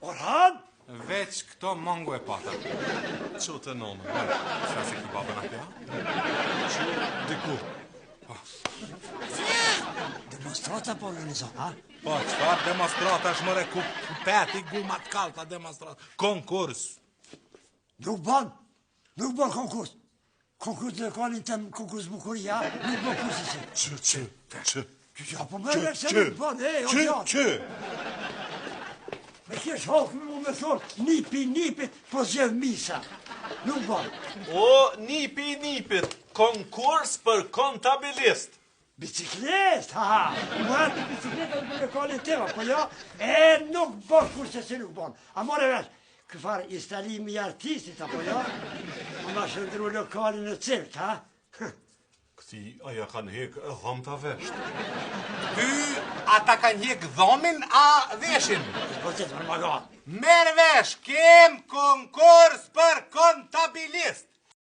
Orhan? Veç këto mangu e pata. Që të nomë? Qa se ki babën atja? Që diku. Demonstrata po organizon, ha? Po, qëfar demonstrata është mëre ku peti gumat kalta demonstrata? Konkurs. Nuk ban konkurs. Konkurs të lokalin tem, konkurs bukuria, nuk ban kursi si. Që? Ja, po me se nuk ban, o gjatë. Që? Me kesh halkë me thonë, nipi, po zjedh misa. Nuk ban. O, nipit, konkurs për kontabilist. Biciklet, ha. Muhet në bicikletë në lokalin tema, po ja, nuk ban kurse si nuk ban. A more vesh, këfar instalimi i artistit, apo ja, ma shëndru lokalin në cirk, ha. Këti aja kanë hek dhom të vesht. Ty ata kanë hjek dhomin a veshin? Po të të më magat. Merë vesh, kem konkurs për